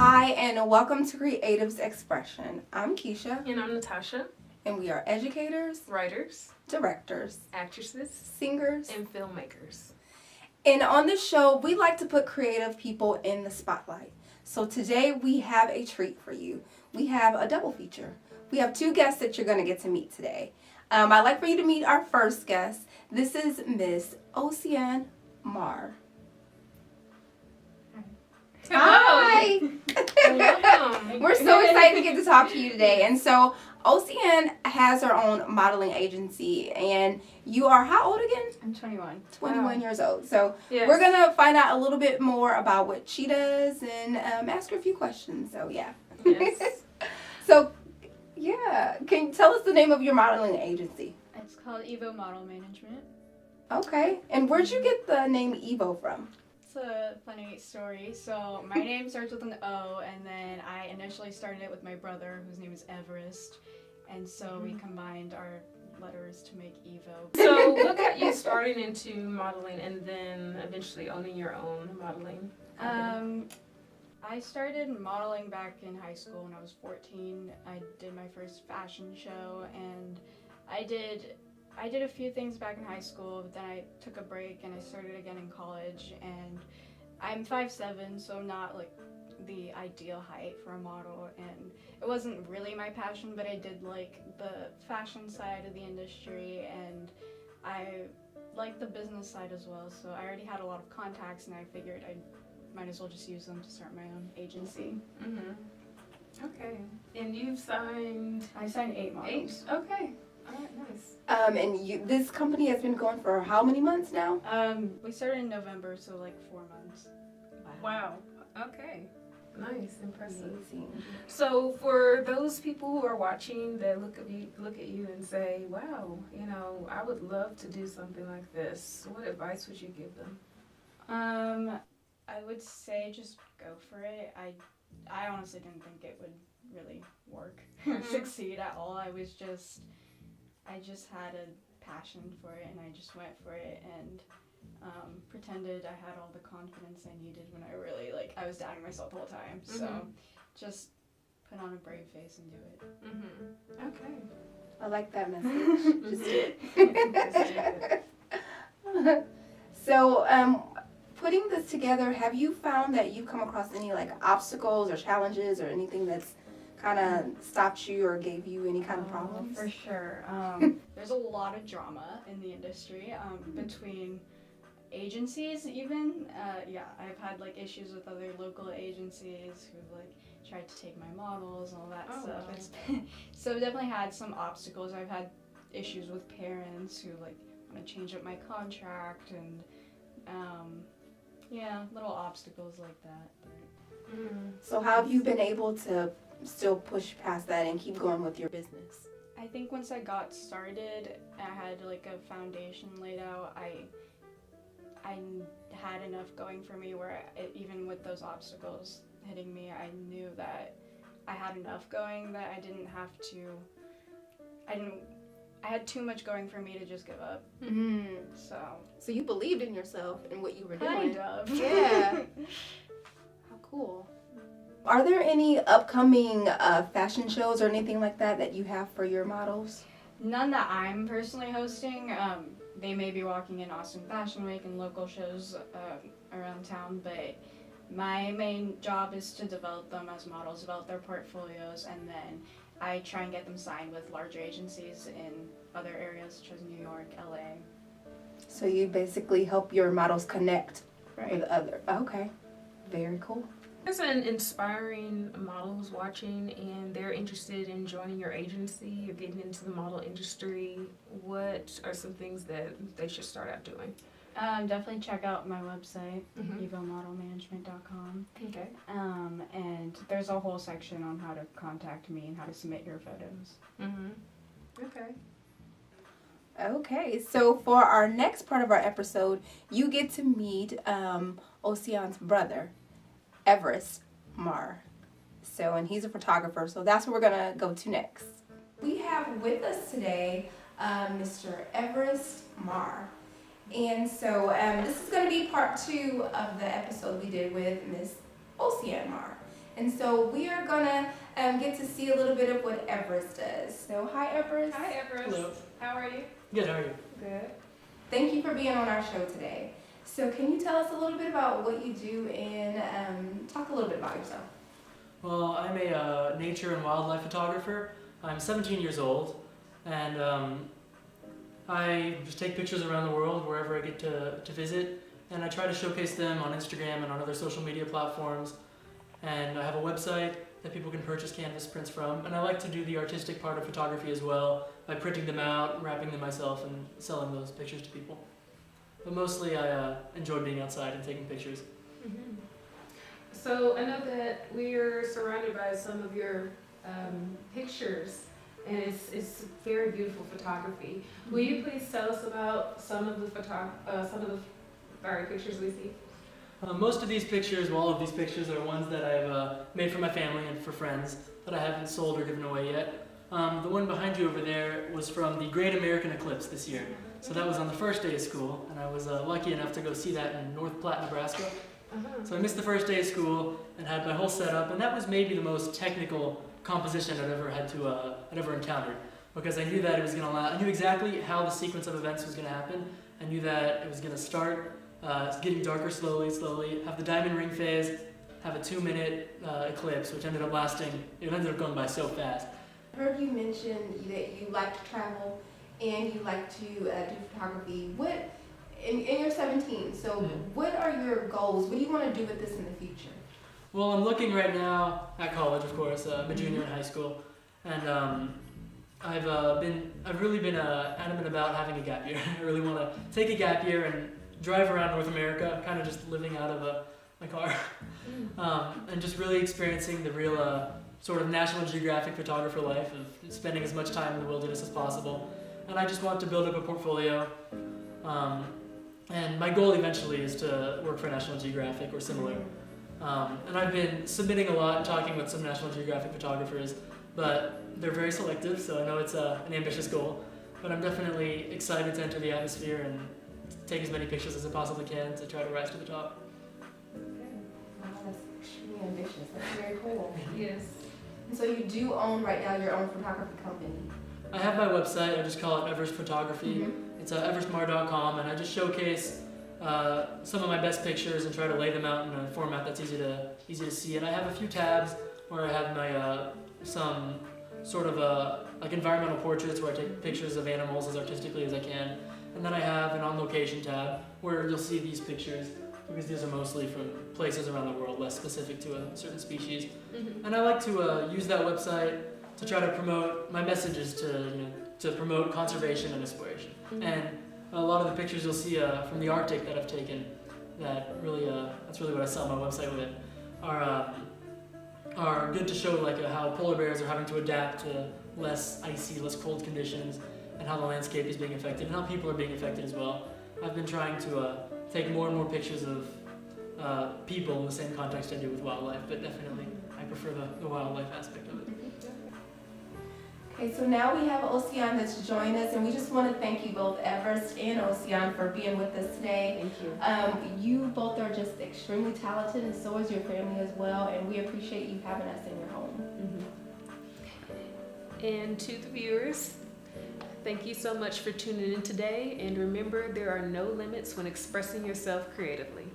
Hi, and welcome to Creatives Expression. I'm Keisha. And I'm Natasha. And we are educators, Writers, directors, actresses, singers, and filmmakers. And on this show, we like to put creative people in the spotlight. So today we have a treat for you. We have a double feature. We have two guests that you're going to get to meet today. I'd like for you to meet our first guest. This is Miss Oceane Marr. Hi! Welcome. We're so excited to get to talk to you today. And so Oceane has her own modeling agency, and you are how old again? I'm 21. 21 years old. So Yes. we're going to find out a little bit more about what she does and ask her a few questions. So, yeah. Yes. So, yeah. Can you tell us the name of your modeling agency? It's called Evo Model Management. Okay. And where'd you get the name Evo from? It's a funny story. So my name starts with an O, and then I initially started it with my brother, whose name is Everest. And so we combined our letters to make Evo. So what got you starting into modeling and then eventually owning your own modeling company? I started modeling back in high school when I was 14. I did my first fashion show, and I did a few things back in high school, but then I took a break and I started again in college. And I'm 5'7", so I'm not like the ideal height for a model, and it wasn't really my passion, but I did like the fashion side of the industry, and I liked the business side as well. So I already had a lot of contacts, and I figured I might as well just use them to start my own agency. Mm-hmm. Okay. And you've signed I signed 8 models. 8? Okay. All right, nice. And this company has been going for how many months now? We started in November, so like 4 months. Wow. Okay. Nice. Impressive. Amazing. So for those people who are watching that look at you and say, wow, I would love to do something like this, what advice would you give them? I would say just go for it. I honestly didn't think it would really work or succeed at all. I just had a passion for it, and I just went for it and pretended I had all the confidence I needed when I really, I was doubting myself the whole time. So just put on a brave face and do it. Mm-hmm. Okay. I like that message. Just do it. So, putting this together, have you found that you've come across any obstacles or challenges or anything that's kind of stopped you or gave you any kind of problems? For sure. There's a lot of drama in the industry between agencies even. I've had issues with other local agencies who've tried to take my models and all that stuff. Wow. So I've definitely had some obstacles. I've had issues with parents who want to change up my contract, and little obstacles like that. But. So how have you been able to still push past that and keep going with your business? I think once I got started, I had a foundation laid out. I had enough going for me where even with those obstacles hitting me, I knew that I had enough going that I didn't have to. I had too much going for me to just give up. Mm-hmm. So you believed in yourself and what you were kind doing. of. Yeah. How cool. Are there any upcoming fashion shows or anything like that you have for your models? None that I'm personally hosting. They may be walking in Austin Fashion Week and local shows around town, but my main job is to develop them as models, develop their portfolios, and then I try and get them signed with larger agencies in other areas such as New York, LA. So you basically help your models connect with Right. other. Okay. Very cool. There's an inspiring model who's watching and they're interested in joining your agency or getting into the model industry. What are some things that they should start out doing? Definitely check out my website, Mhm. evomodelmanagement.com. Okay. And there's a whole section on how to contact me and how to submit your photos. Mm-hmm. Okay. Okay, so for our next part of our episode, you get to meet Oceane's brother, Everest Marr. And he's a photographer, so that's what we're going to go to next. We have with us today Mr. Everest Marr. And so this is going to be part 2 of the episode we did with Miss Oceane Marr. And so we are gonna get to see a little bit of what Everest does. So hi Everest. Hi, Everest. Hello. How are you? Good, how are you? Good. Thank you for being on our show today. So can you tell us a little bit about what you do and talk a little bit about yourself? Well, I'm a nature and wildlife photographer. I'm 17 years old, and I just take pictures around the world wherever I get to visit, and I try to showcase them on Instagram and on other social media platforms. And I have a website that people can purchase canvas prints from, and I like to do the artistic part of photography as well by printing them out, wrapping them myself, and selling those pictures to people. But mostly I enjoy being outside and taking pictures. Mm-hmm. So I know that we're surrounded by some of your pictures, and it's very beautiful photography. Will you please tell us about some of the pictures we see? Most of these pictures, well, all of these pictures are ones that I've made for my family and for friends that I haven't sold or given away yet. The one behind you over there was from the Great American Eclipse this year. So that was on the first day of school, and I was lucky enough to go see that in North Platte, Nebraska. So I missed the first day of school and had my whole setup, and that was maybe the most technical composition I'd ever encountered, because I knew that it was going to I knew exactly how the sequence of events was going to happen. I knew that it was going to start getting darker slowly, have the diamond ring phase, have a 2-minute eclipse, which ended up going by so fast. I heard you mention that you like to travel and you like to do photography. And you're 17, so what are your goals? What do you want to do with this in the future? Well, I'm looking right now at college, of course. I'm a junior in high school, and I've really been adamant about having a gap year. I really want to take a gap year and drive around North America, kind of just living out of my car, and just really experiencing the real sort of National Geographic photographer life of spending as much time in the wilderness as possible. And I just want to build up a portfolio. And my goal eventually is to work for National Geographic or similar. And I've been submitting a lot and talking with some National Geographic photographers, but they're very selective, so I know it's an ambitious goal. But I'm definitely excited to enter the atmosphere and take as many pictures as I possibly can to try to rise to the top. Wow, that's extremely ambitious. That's very cool. Yes. And so you do own right now your own photography company. I have my website. I just call it Everest Photography. It's everestmar.com, and I just showcase some of my best pictures and try to lay them out in a format that's easy to see. And I have a few tabs where I have my some sort of like environmental portraits where I take pictures of animals as artistically as I can. And then I have an on location tab where you'll see these pictures, because these are mostly from places around the world, less specific to a certain species. And I like to use that website to try to promote my messages to promote conservation and exploration. And a lot of the pictures you'll see from the Arctic that I've taken, that really that's really what I sell my website with, are good to show like how polar bears are having to adapt to less icy, less cold conditions, and how the landscape is being affected, and how people are being affected as well. I've been trying to take more and more pictures of people in the same context I do with wildlife, but definitely I prefer the wildlife aspect of it. Okay, so now we have Oceane that's joined us, and we just want to thank you both, Everest and Oceane, for being with us today. Thank you. You both are just extremely talented, and so is your family as well, and we appreciate you having us in your home. And to the viewers, thank you so much for tuning in today, and remember, there are no limits when expressing yourself creatively.